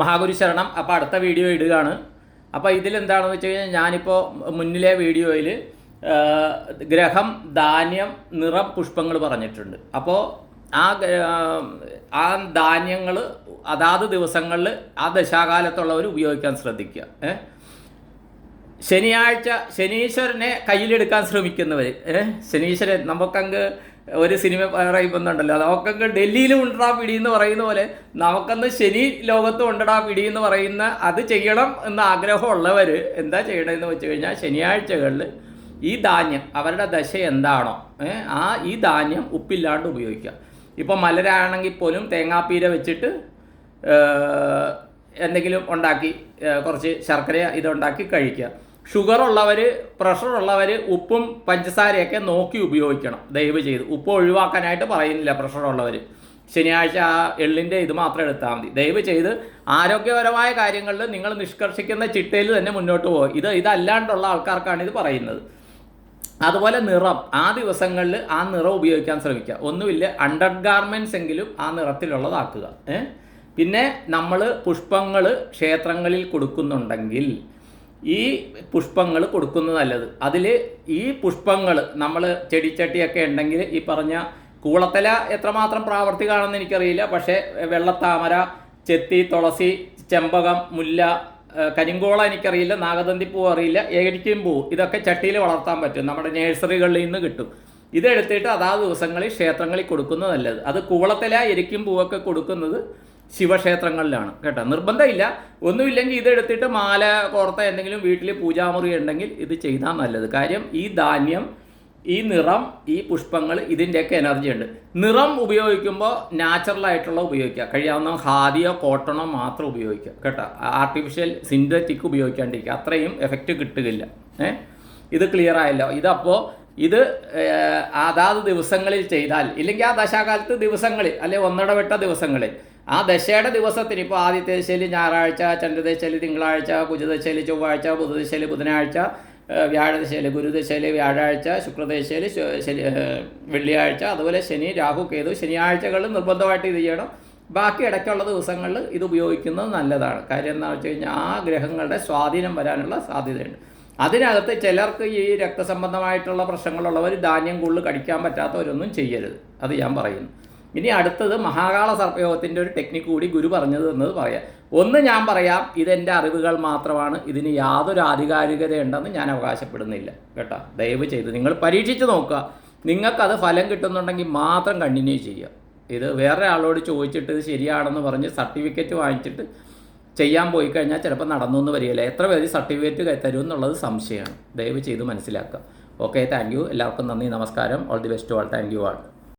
മഹാഗുരു ശരണം. അപ്പോൾ അടുത്ത വീഡിയോ ഇടുകയാണ്. അപ്പോൾ ഇതിലെന്താണെന്ന് വെച്ച് കഴിഞ്ഞാൽ ഞാനിപ്പോൾ മുന്നിലെ വീഡിയോയിൽ ഗ്രഹം, ധാന്യം, നിറം, പുഷ്പങ്ങൾ പറഞ്ഞിട്ടുണ്ട്. അപ്പോൾ ആ ധാന്യങ്ങൾ അതാത് ദിവസങ്ങളിൽ ആ ദശാകാലത്തുള്ളവർ ഉപയോഗിക്കാൻ ശ്രദ്ധിക്കുക. ശനിയാഴ്ച ശനീശ്വരനെ കയ്യിലെടുക്കാൻ ശ്രമിക്കുന്നവർ, ശനീശ്വരൻ നമുക്കങ്ങ് ഒരു സിനിമ പറയുന്നുണ്ടല്ലോ, നമുക്കങ്ങ് ഡൽഹിയിലും ഉണ്ടടാ പിടി എന്ന് പറയുന്ന പോലെ നമുക്കന്ന് ശനി ലോകത്തും ഉണ്ടടാ പിടി എന്ന് പറയുന്ന അത് ചെയ്യണം എന്ന ആഗ്രഹമുള്ളവർ എന്താ ചെയ്യണമെന്ന് വെച്ച് കഴിഞ്ഞാൽ ശനിയാഴ്ചകളിൽ ഈ ധാന്യം അവരുടെ ദശ എന്താണോ ഈ ധാന്യം ഉപ്പില്ലാണ്ട് ഉപയോഗിക്കുക. ഇപ്പോൾ മലരാണെങ്കിൽ പോലും തേങ്ങാപ്പീര വെച്ചിട്ട് എന്തെങ്കിലും ഉണ്ടാക്കി കുറച്ച് ശർക്കര ഇതുണ്ടാക്കി കഴിക്കുക. ഷുഗറുള്ളവർ, പ്രഷറുള്ളവർ ഉപ്പും പഞ്ചസാരയൊക്കെ നോക്കി ഉപയോഗിക്കണം ദയവ് ചെയ്ത്. ഉപ്പ് ഒഴിവാക്കാനായിട്ട് പറയുന്നില്ല പ്രഷറുള്ളവർ. ശനിയാഴ്ച ആ എള്ളിൻ്റെ ഇത് മാത്രം എടുത്താൽ മതി. ദയവ് ചെയ്ത് ആരോഗ്യപരമായ കാര്യങ്ങളിൽ നിങ്ങൾ നിഷ്കർഷിക്കുന്ന ചിട്ടയിൽ തന്നെ മുന്നോട്ട് പോകും. ഇതല്ലാണ്ടുള്ള ആൾക്കാർക്കാണ് ഇത് പറയുന്നത്. അതുപോലെ നിറം, ആ ദിവസങ്ങളിൽ ആ നിറം ഉപയോഗിക്കാൻ ശ്രമിക്കുക. ഒന്നുമില്ല, അണ്ടർ ഗാർമെൻറ്റ്സ് എങ്കിലും ആ നിറത്തിലുള്ളതാക്കുക. പിന്നെ നമ്മൾ പുഷ്പങ്ങൾ ക്ഷേത്രങ്ങളിൽ കൊടുക്കുന്നുണ്ടെങ്കിൽ ഈ പുഷ്പങ്ങൾ കൊടുക്കുന്നത് നല്ലത്. അതിൽ ഈ പുഷ്പങ്ങൾ നമ്മൾ ചെടിച്ചട്ടിയൊക്കെ ഉണ്ടെങ്കിൽ ഈ പറഞ്ഞ കൂളത്തല എത്രമാത്രം പ്രാവർത്തികമാണെന്ന് എനിക്കറിയില്ല. പക്ഷേ വെള്ളത്താമര, ചെത്തി, തുളസി, ചെമ്പകം, മുല്ല, കരിങ്കോള എനിക്കറിയില്ല, നാഗതന്തിപ്പൂ അറിയില്ല, ഏരിക്കും പൂ, ഇതൊക്കെ ചട്ടിയിൽ വളർത്താൻ പറ്റും. നമ്മുടെ നേഴ്സറികളിൽ നിന്ന് കിട്ടും. ഇതെടുത്തിട്ട് അതാത് ദിവസങ്ങളിൽ ക്ഷേത്രങ്ങളിൽ കൊടുക്കുന്നത് നല്ലത്. അത് കൂളത്തല, എരിക്കും പൂവൊക്കെ കൊടുക്കുന്നത് ശിവക്ഷേത്രങ്ങളിലാണ് കേട്ടോ. നിർബന്ധമില്ല. ഒന്നുമില്ലെങ്കിൽ ഇതെടുത്തിട്ട് മാല കോർത്ത എന്തെങ്കിലും വീട്ടിൽ പൂജാമുറി ഉണ്ടെങ്കിൽ ഇത് ചെയ്താൽ നല്ലത്. കാര്യം ഈ ധാന്യം, ഈ നിറം, ഈ പുഷ്പങ്ങൾ, ഇതിൻ്റെയൊക്കെ എനർജി ഉണ്ട്. നിറം ഉപയോഗിക്കുമ്പോൾ നാച്ചുറലായിട്ടുള്ള ഉപയോഗിക്കുക. കഴിയാവുന്ന ഖാദിയോ കോട്ടണോ മാത്രം ഉപയോഗിക്കുക കേട്ടോ. ആർട്ടിഫിഷ്യൽ സിന്തറ്റിക് ഉപയോഗിക്കാണ്ടിരിക്കുക. അത്രയും എഫക്റ്റ് കിട്ടുകയില്ല. ഇത് ക്ലിയർ ആയല്ലോ. ഇതപ്പോൾ ഇത് അതാത് ദിവസങ്ങളിൽ ചെയ്താൽ, ഇല്ലെങ്കിൽ ആ ദശാകാലത്ത് ദിവസങ്ങളിൽ അല്ലെ ഒന്നിടവിട്ട ദിവസങ്ങളിൽ ആ ദശയുടെ ദിവസത്തിന്, ഇപ്പോൾ ആദ്യത്തെ ദശയിൽ ഞായറാഴ്ച, ചന്ദ്രദശയിൽ തിങ്കളാഴ്ച, കുജദശയിൽ ചൊവ്വാഴ്ച, ബുധദശയിൽ ബുധനാഴ്ച, വ്യാഴദശയിൽ ഗുരുദശയിൽ വ്യാഴാഴ്ച, ശുക്രദശയിൽ വെള്ളിയാഴ്ച, അതുപോലെ ശനി, രാഹു, കേതു ശനിയാഴ്ചകളിൽ നിർബന്ധമായിട്ട് ഇത് ചെയ്യണം. ബാക്കി ഇടയ്ക്കുള്ള ദിവസങ്ങളിൽ ഇത് ഉപയോഗിക്കുന്നത് നല്ലതാണ്. കാര്യം എന്താണെന്ന് വെച്ച് കഴിഞ്ഞാൽ ആ ഗ്രഹങ്ങളുടെ സ്വാധീനം വരാനുള്ള സാധ്യതയുണ്ട്. അതിനകത്ത് ചിലർക്ക് ഈ രക്തസംബന്ധമായിട്ടുള്ള പ്രശ്നങ്ങളുള്ളവർ ധാന്യം കൂടുതൽ കഴിക്കാൻ പറ്റാത്തവരൊന്നും ചെയ്യരുത്. അത് ഞാൻ പറയുന്നു. ഇനി അടുത്തത് മഹാകാള സർപ്പയോഗത്തിൻ്റെ ഒരു ടെക്നിക്ക് കൂടി ഗുരു പറഞ്ഞത് എന്നത് പറയാം. ഒന്ന് ഞാൻ പറയാം, ഇതെൻ്റെ അറിവുകൾ മാത്രമാണ്. ഇതിന് യാതൊരു ആധികാരികതയുണ്ടെന്ന് ഞാൻ അവകാശപ്പെടുന്നില്ല കേട്ടോ. ദയവ് ചെയ്ത് നിങ്ങൾ പരീക്ഷിച്ച് നോക്കുക. നിങ്ങൾക്കത് ഫലം കിട്ടുന്നുണ്ടെങ്കിൽ മാത്രം കണ്ടിന്യൂ ചെയ്യുക. ഇത് വേറെ ആളോട് ചോദിച്ചിട്ട് ഇത് ശരിയാണെന്ന് പറഞ്ഞ് സർട്ടിഫിക്കറ്റ് വാങ്ങിച്ചിട്ട് ചെയ്യാൻ പോയി കഴിഞ്ഞാൽ ചിലപ്പോൾ നടന്നു എന്ന് വരികയില്ല. എത്ര പേര് സർട്ടിഫിക്കറ്റ് തരും എന്നുള്ളത് സംശയമാണ്. ദയവ് ചെയ്ത് മനസ്സിലാക്കുക. Okay, thank you. എല്ലാവർക്കും നന്ദി, നമസ്കാരം. All the best to all. Thank you all.